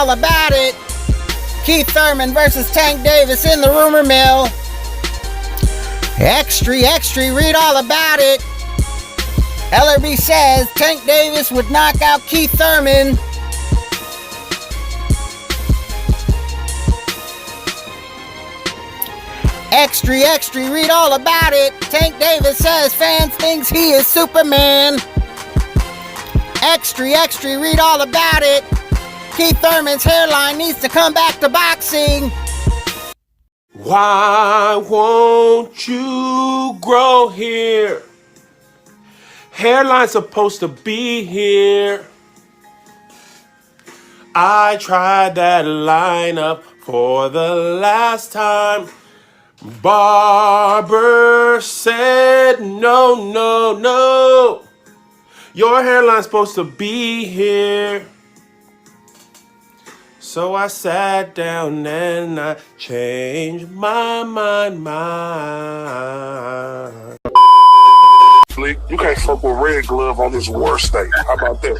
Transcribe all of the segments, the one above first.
all about it. Keith Thurman versus Tank Davis in the rumor mill. Extra, read all about it. LRB says Tank Davis would knock out Keith Thurman. Extra, read all about it. Tank Davis says fans thinks he is Superman. Extra, read all about it. Keith Thurman's hairline needs to come back to boxing. Why won't you grow here? Hairline's supposed to be here. I tried that lineup for the last time. Barber said no. Your hairline's supposed to be here. So I sat down and I changed my mind. You can't fuck with Red Glove on this war state. How about that?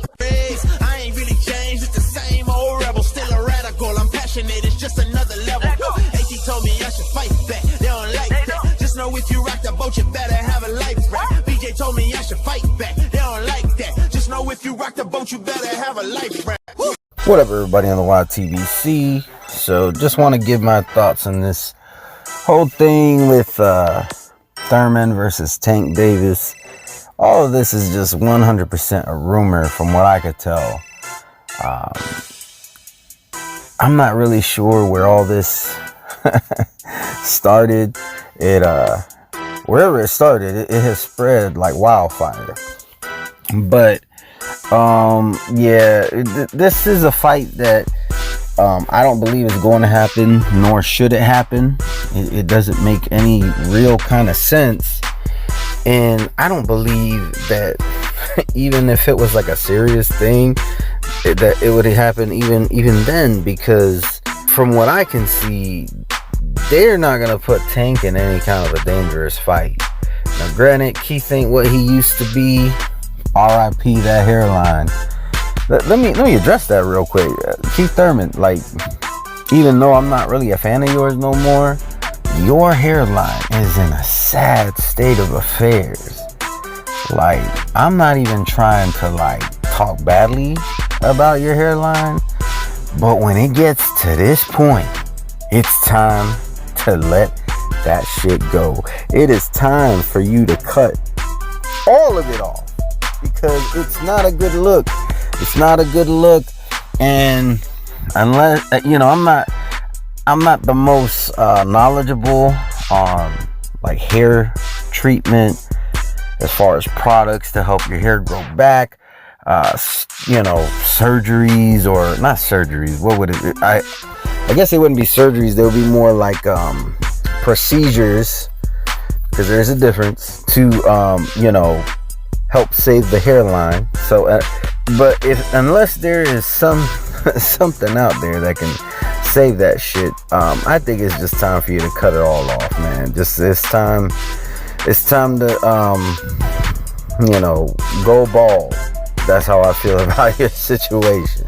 I ain't really changed, it's the same old rebel. Still a radical, I'm passionate, it's just another level. AT told me I should fight back, they don't like that. Just know if you rock the boat, you better have a life rack. BJ told me I should fight back, they don't like that. Just know if you rock the boat, you better have a life rack. What up, everybody on the YTBC? So just want to give my thoughts on this whole thing with Thurman versus Tank Davis. All of this is just 100% a rumor from what I could tell. I'm not really sure where all this started. Wherever it started, it has spread like wildfire. But this is a fight that I don't believe is going to happen, nor should it happen. It doesn't make any real kind of sense. And I don't believe that even if it was like a serious thing, that it would happen even then, because from what I can see, they're not going to put Tank in any kind of a dangerous fight. Now, granted, Keith ain't what he used to be. R.I.P. that hairline. Let me address that real quick. Keith Thurman, like, even though I'm not really a fan of yours no more, your hairline is in a sad state of affairs. Like, I'm not even trying to like talk badly about your hairline, but when it gets to this point, it's time to let that shit go. It is time for you to cut all of it off, because it's not a good look. It's not a good look. And unless, I'm not the most knowledgeable on like hair treatment as far as products to help your hair grow back. Surgeries, or not surgeries. What would it? I guess it wouldn't be surgeries. There would be more like procedures, because there's a difference to help save the hairline. So, but unless there is something out there that can save that shit, I think it's just time for you to cut it all off, man. Just it's time to go bald. That's how I feel about your situation.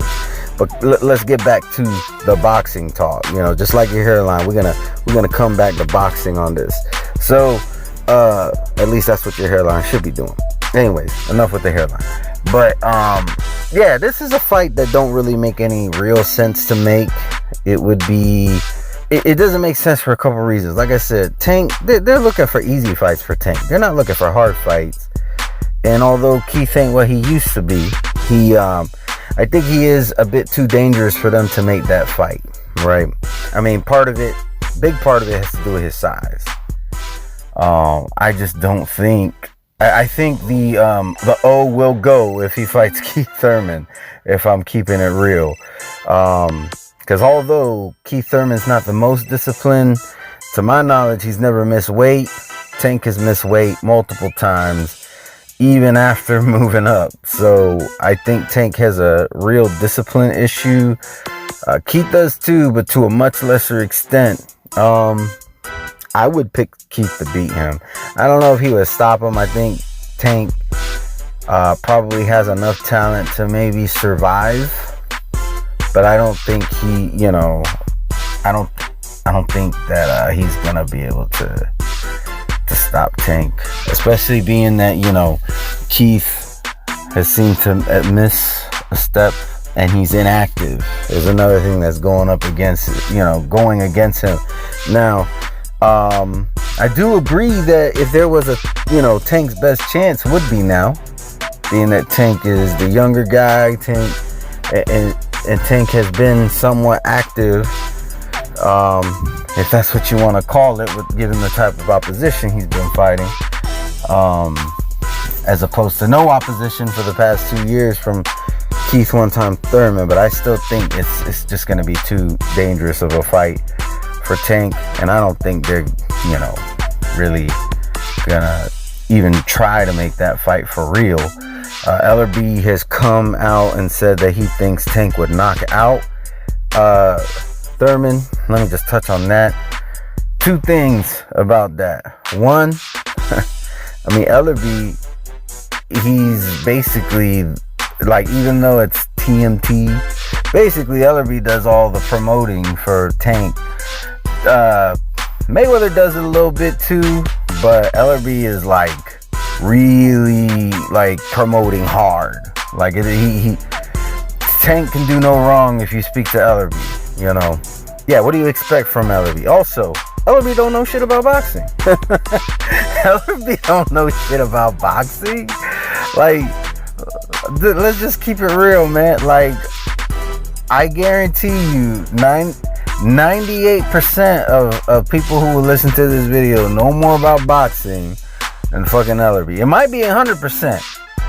But let's get back to the boxing talk. Just like your hairline, we're gonna come back to boxing on this. So at least that's what your hairline should be doing. Anyways, enough with the hairline. But this is a fight that don't really make any real sense to make. It doesn't make sense for a couple reasons. Like I said, Tank, they're looking for easy fights for Tank. They're not looking for hard fights. And although Keith ain't what he used to be, I think he is a bit too dangerous for them to make that fight, right? I mean, big part of it has to do with his size. I just don't think. I think the O will go if he fights Keith Thurman, if I'm keeping it real. Because although Keith Thurman's not the most disciplined, to my knowledge, he's never missed weight. Tank has missed weight multiple times, even after moving up. So I think Tank has a real discipline issue. Keith does too, but to a much lesser extent. I would pick Keith to beat him. I don't know if he would stop him. I think Tank probably has enough talent to maybe survive but I don't think he, I don't think that he's gonna be able to stop Tank, especially being that Keith has seemed to miss a step and he's inactive. There's another thing that's going against him. Now, I do agree that if there was a, Tank's best chance would be now, being that Tank is the younger guy, and Tank has been somewhat active, if that's what you want to call it, given the type of opposition he's been fighting, as opposed to no opposition for the past 2 years from Keith one-time Thurman. But I still think it's just going to be too dangerous of a fight for Tank, and I don't think they're really gonna even try to make that fight for real. LRB has come out and said that he thinks Tank would knock out Thurman. Let me just touch on that. 2 things about that. One, LRB, he's basically, even though it's TMT, basically LRB does all the promoting for Tank. Mayweather does it a little bit too, but LRB is really promoting hard. Tank can do no wrong if you speak to LRB, Yeah, what do you expect from LRB? Also, LRB don't know shit about boxing. LRB don't know shit about boxing. Let's just keep it real, man. I guarantee you, 98% of people who will listen to this video know more about boxing than fucking LRB. It might be 100%.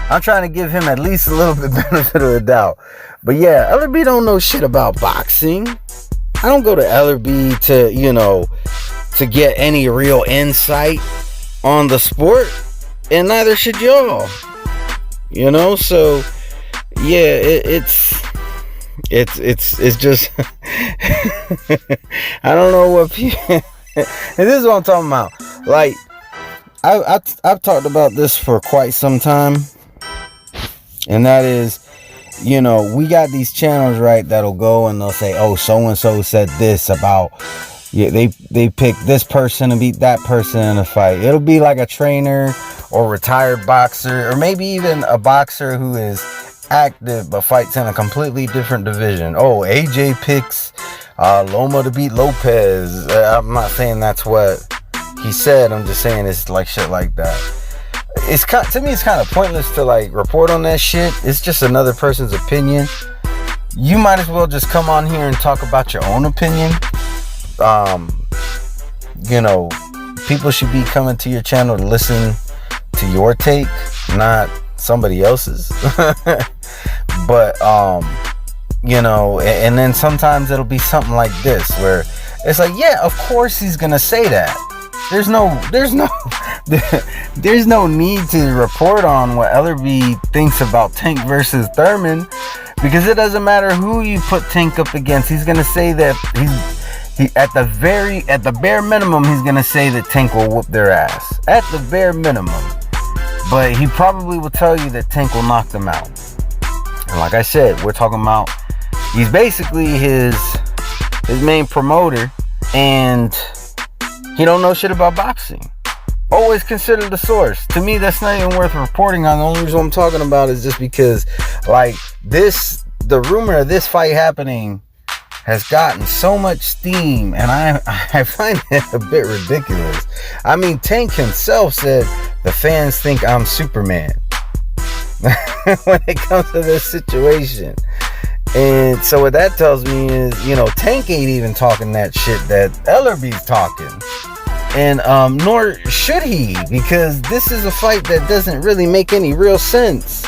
I'm trying to give him at least a little bit benefit of the doubt. But yeah, LRB don't know shit about boxing. I don't go to LRB to get any real insight on the sport, and neither should y'all. So yeah, it's just I don't know what people and this is what I'm talking about. I've talked about this for quite some time, and that is, we got these channels, right, that'll go and they'll say, oh, so and so said this about, they picked this person to beat that person in a fight. It'll be like a trainer or retired boxer, or maybe even a boxer who is active but fights in a completely different division. Oh, AJ picks Loma to beat Lopez. I'm not saying that's what he said. I'm just saying it's shit like that. To me, it's kind of pointless to report on that shit. It's just another person's opinion. You might as well just come on here and talk about your own opinion. People should be coming to your channel to listen to your take, not somebody else's. But and then sometimes it'll be something like this where it's yeah, of course he's gonna say that. There's no need to report on what LRB thinks about Tank versus Thurman, because it doesn't matter who you put Tank up against. He's gonna say that he at the bare minimum, he's gonna say that Tank will whoop their ass at the bare minimum. But he probably will tell you that Tank will knock them out. And like I said, we're talking about, he's basically his main promoter, and he don't know shit about boxing. Always consider the source. To me, that's not even worth reporting on. The only reason I'm talking about is just because, the rumor of this fight happening has gotten so much steam, and I find it a bit ridiculous. Tank himself said the fans think I'm Superman when it comes to this situation. And so what that tells me is, Tank ain't even talking that shit that LRB's talking. And nor should he, because this is a fight that doesn't really make any real sense.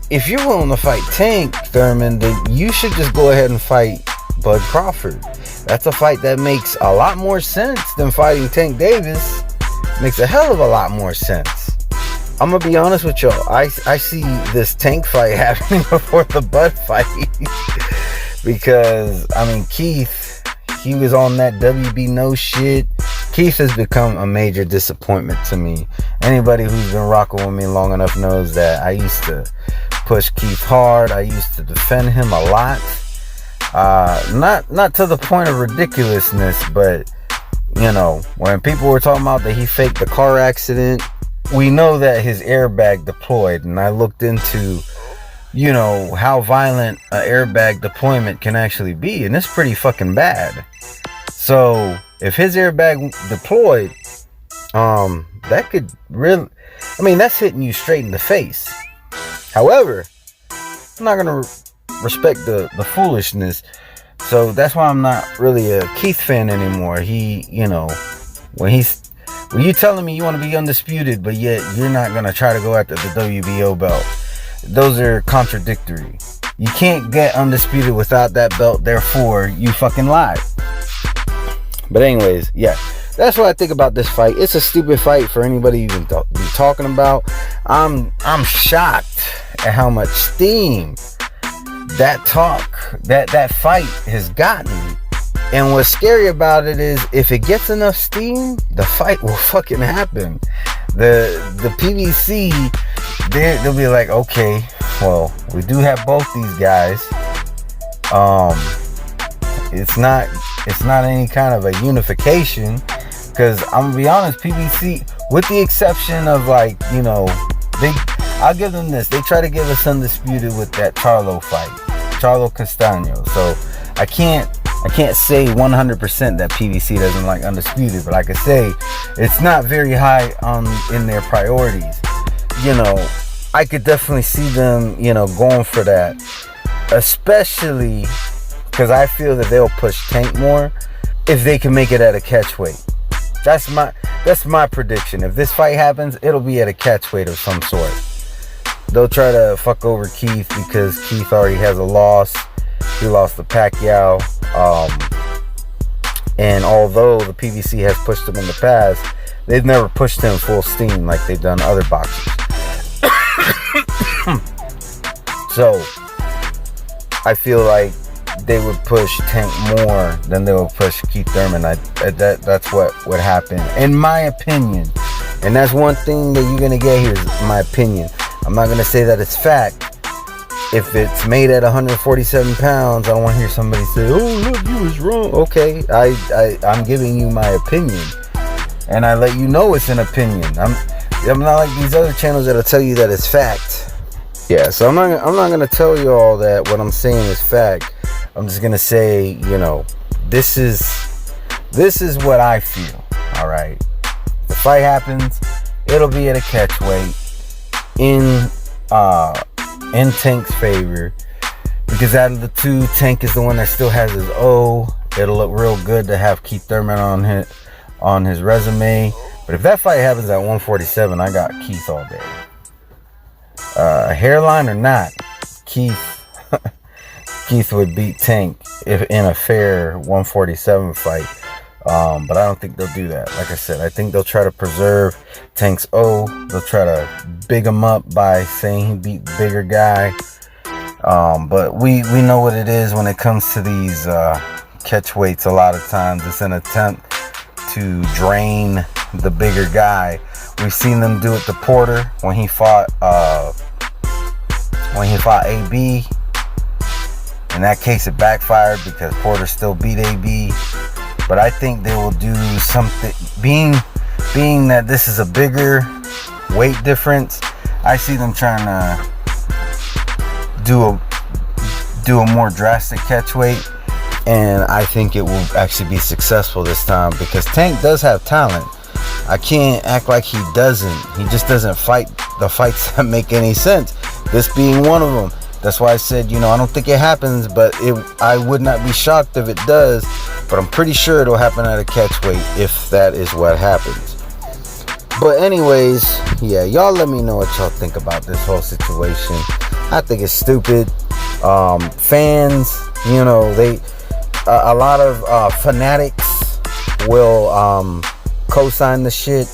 If you're willing to fight Tank Thurman, then you should just go ahead and fight Bud Crawford. That's a fight that makes a lot more sense than fighting Tank Davis. Makes a hell of a lot more sense. I'm gonna be honest with y'all. I see this Tank fight happening before the Bud fight. Because, Keith, he was on that WB no shit. Keith has become a major disappointment to me. Anybody who's been rocking with me long enough knows that I used to push Keith hard. I used to defend him a lot. Not to the point of ridiculousness, but you know, when people were talking about that he faked the car accident, we know that his airbag deployed, and I looked into, you know, how violent an airbag deployment can actually be, and it's pretty fucking bad. So if his airbag deployed, that could really, I mean, that's hitting you straight in the face. However, I'm not gonna respect the foolishness, so that's why I'm not really a Keith fan anymore. He, you know, when you telling me you want to be undisputed, but yet you're not gonna try to go after the WBO belt, those are contradictory. You can't get undisputed without that belt, therefore you fucking lied. But anyways, yeah, that's what I think about this fight. It's a stupid fight for anybody even be talking about. I'm shocked at how much steam that fight has gotten. And what's scary about it is, if it gets enough steam, the fight will fucking happen. The PBC, they'll be like, okay, well, we do have both these guys. It's not any kind of a unification, because I'm gonna be honest, PBC, with the exception of, like, you know, I'll give them this, they try to give us undisputed with that Charlo fight, Charlo Castaño. So I can't say 100% that PBC doesn't like undisputed, but I can say it's not very high in their priorities. You know, I could definitely see them, you know, going for that, especially because I feel that they'll push Tank more if they can make it at a catch weight. That's my prediction. If this fight happens, it'll be at a catch weight of some sort. They'll try to fuck over Keith because Keith already has a loss. He lost to Pacquiao. And although the PBC has pushed him in the past, they've never pushed him full steam like they've done other boxers. So I feel like they would push Tank more than they would push Keith Thurman. That's what would happen, in my opinion. And that's one thing that you're gonna get here is my opinion. I'm not gonna say that it's fact. If it's made at 147 pounds, I don't want to hear somebody say, "Oh, look, you was wrong." Okay, I'm giving you my opinion, and I let you know it's an opinion. I'm not like these other channels that'll tell you that it's fact. Yeah, so I'm not gonna tell you all that what I'm saying is fact. I'm just gonna say, you know, this is what I feel. All right, the fight happens, it'll be at a catch weight in Tank's favor, because out of the two, Tank is the one that still has his O. It'll look real good to have Keith Thurman on his resume. But if that fight happens at 147, I got Keith all day. Hairline or not, Keith would beat Tank if in a fair 147 fight. But I don't think they'll do that. Like I said, I think they'll try to preserve Tank's O. They'll try to big him up by saying he beat the bigger guy. But we know what it is when it comes to these catch weights. A lot of times it's an attempt to drain the bigger guy. We've seen them do it to Porter when he fought AB. In that case, it backfired because Porter still beat AB. But I think they will do something, being that this is a bigger weight difference. I see them trying to do a more drastic catch weight, and I think it will actually be successful this time, because Tank does have talent. I can't act like he doesn't. He just doesn't fight the fights that make any sense. This being one of them. That's why I said, you know, I don't think it happens, but I would not be shocked if it does. But I'm pretty sure it'll happen at a catch weight if that is what happens. But anyways, yeah, y'all let me know what y'all think about this whole situation. I think it's stupid. Fans, you know, a lot of fanatics will co-sign the shit,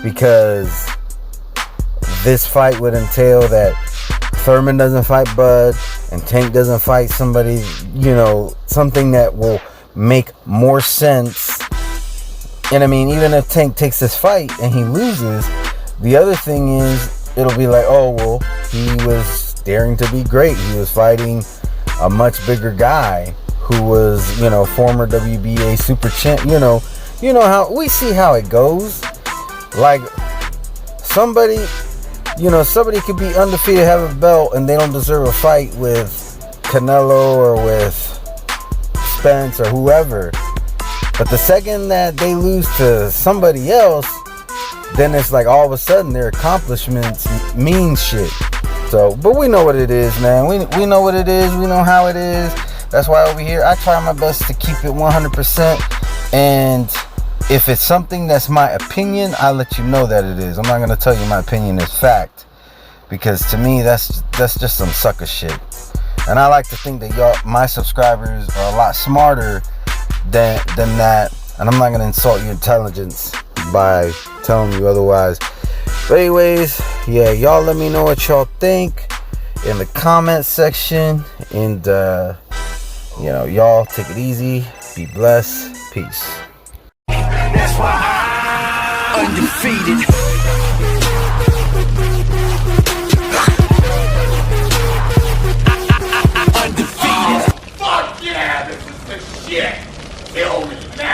because this fight would entail that Thurman doesn't fight Bud and Tank doesn't fight somebody, you know, something that will make more sense. And I mean, even if Tank takes this fight and he loses, the other thing is, it'll be like, oh, well, he was daring to be great. He was fighting a much bigger guy who was, you know, former WBA super champ. You know how we see how it goes. Like somebody could be undefeated, have a belt, and they don't deserve a fight with Canelo or with Spence or whoever. But the second that they lose to somebody else, then it's like all of a sudden their accomplishments mean shit. So, but we know what it is, man. We know what it is. We know how it is. That's why over here I try my best to keep it 100%. And if it's something that's my opinion, I'll let you know that it is. I'm not gonna tell you my opinion is fact, because to me that's just some sucker shit. And I like to think that y'all, my subscribers, are a lot smarter than that. And I'm not gonna insult your intelligence by telling you otherwise. But anyways, yeah, y'all let me know what y'all think in the comment section. And y'all take it easy, be blessed, peace. That's why I'm undefeated. Undefeated. Fuck yeah, this is the shit. Kill me now.